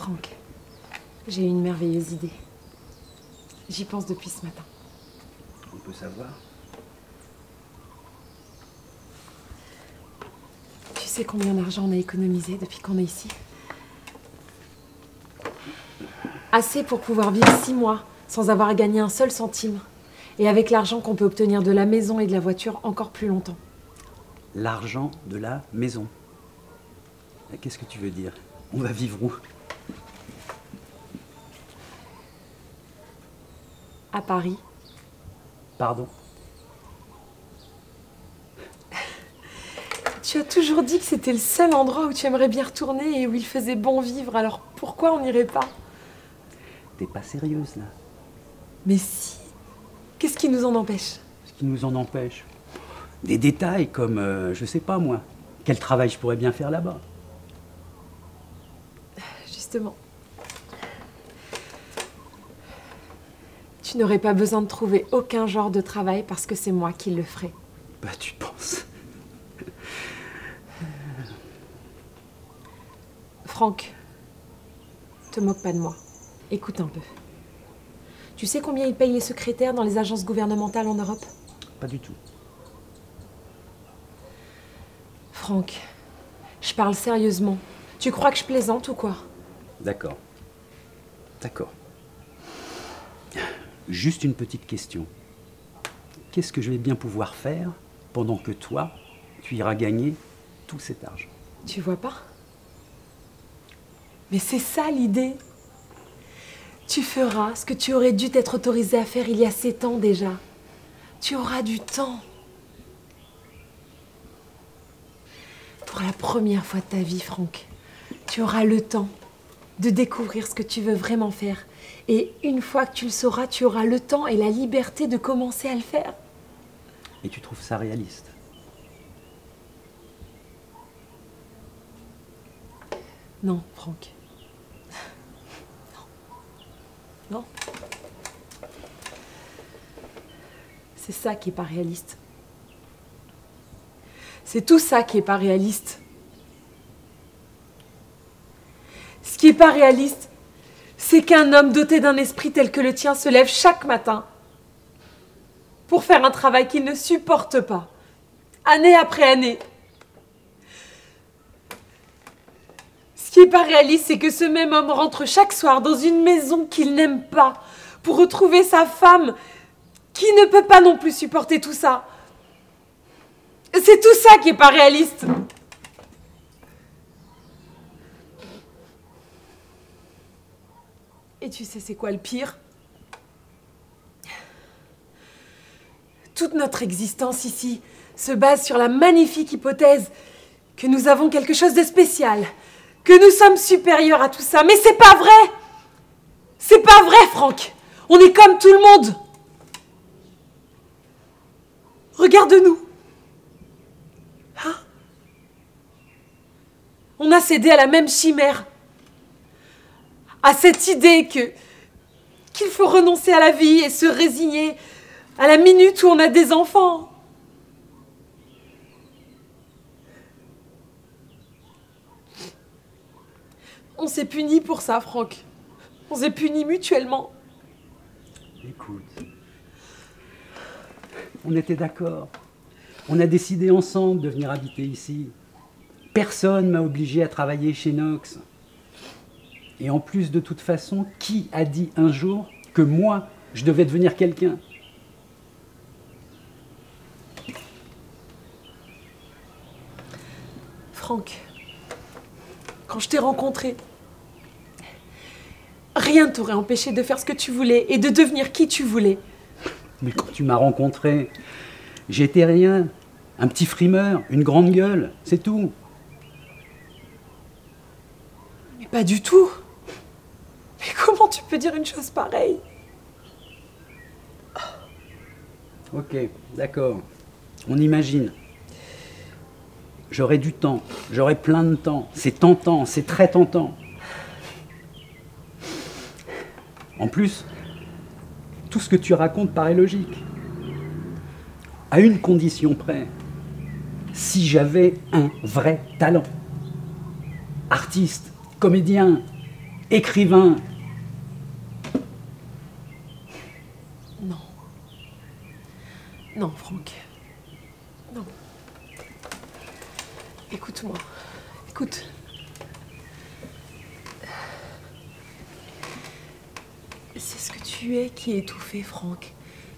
Franck, j'ai eu une merveilleuse idée. J'y pense depuis ce matin. On peut savoir? Tu sais combien d'argent on a économisé depuis qu'on est ici? Assez pour pouvoir vivre 6 mois sans avoir à gagner un seul centime. Et avec l'argent qu'on peut obtenir de la maison et de la voiture encore plus longtemps. L'argent de la maison. Qu'est-ce que tu veux dire? On va vivre où? À Paris. Pardon? Tu as toujours dit que c'était le seul endroit où tu aimerais bien retourner et où il faisait bon vivre, alors pourquoi on n'irait pas? T'es pas sérieuse là? Mais si! Qu'est-ce qui nous en empêche? Ce qui nous en empêche? Des détails comme, je sais pas moi, quel travail je pourrais bien faire là-bas. Justement. Tu n'aurais pas besoin de trouver aucun genre de travail parce que c'est moi qui le ferai. Bah tu penses. Franck, te moque pas de moi. Écoute un peu. Tu sais combien ils payent les secrétaires dans les agences gouvernementales en Europe? Pas du tout. Franck, je parle sérieusement. Tu crois que je plaisante ou quoi? D'accord. D'accord. Juste une petite question. Qu'est-ce que je vais bien pouvoir faire pendant que toi, tu iras gagner tout cet argent? Tu vois pas? Mais c'est ça l'idée. Tu feras ce que tu aurais dû t'être autorisé à faire il y a 7 ans déjà. Tu auras du temps. Pour la première fois de ta vie, Franck, tu auras le temps de découvrir ce que tu veux vraiment faire. Et une fois que tu le sauras, tu auras le temps et la liberté de commencer à le faire. Et tu trouves ça réaliste? Non, Franck. Non. Non. C'est ça qui est pas réaliste. C'est tout ça qui est pas réaliste. Ce qui est pas réaliste, c'est qu'un homme doté d'un esprit tel que le tien se lève chaque matin pour faire un travail qu'il ne supporte pas, année après année. Ce qui est pas réaliste, c'est que ce même homme rentre chaque soir dans une maison qu'il n'aime pas pour retrouver sa femme qui ne peut pas non plus supporter tout ça. C'est tout ça qui est pas réaliste. Et tu sais c'est quoi le pire? Toute notre existence ici se base sur la magnifique hypothèse que nous avons quelque chose de spécial, que nous sommes supérieurs à tout ça. Mais c'est pas vrai! C'est pas vrai, Franck! On est comme tout le monde! Regarde-nous! Hein? On a cédé à la même chimère, à cette idée qu'il faut renoncer à la vie et se résigner à la minute où on a des enfants. On s'est punis pour ça, Franck. On s'est punis mutuellement. Écoute, on était d'accord. On a décidé ensemble de venir habiter ici. Personne m'a obligé à travailler chez Nox. Et en plus, de toute façon, qui a dit un jour que moi, je devais devenir quelqu'un? Franck, quand je t'ai rencontré, rien ne t'aurait empêché de faire ce que tu voulais et de devenir qui tu voulais. Mais quand tu m'as rencontré, j'étais rien. Un petit frimeur, une grande gueule, c'est tout. Mais pas du tout. Mais comment tu peux dire une chose pareille? Ok, d'accord. On imagine. J'aurai du temps, j'aurai plein de temps. C'est tentant, c'est très tentant. En plus, tout ce que tu racontes paraît logique. À une condition près. Si j'avais un vrai talent. Artiste, comédien, écrivain. Non. Non, Franck. Non. Écoute-moi. Écoute. C'est ce que tu es qui est étouffé, Franck.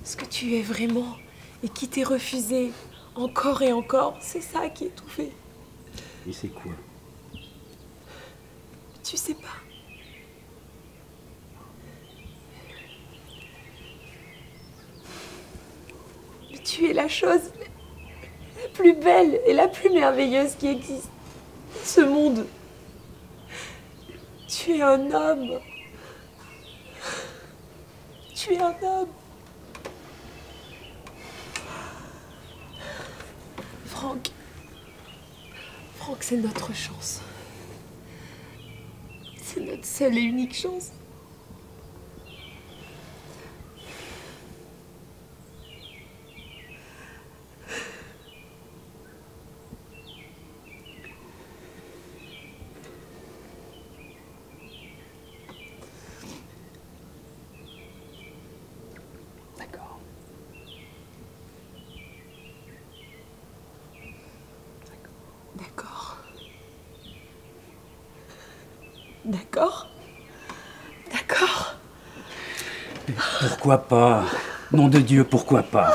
Ce que tu es vraiment et qui t'est refusé encore et encore, c'est ça qui est étouffé. Et c'est quoi? Tu sais pas. Mais tu es la chose la plus belle et la plus merveilleuse qui existe. Ce monde. Tu es un homme. Tu es un homme. Franck. Franck, c'est notre chance. C'est notre seule et unique chance. D'accord. D'accord. D'accord. D'accord. Pourquoi pas? Nom de Dieu, pourquoi pas?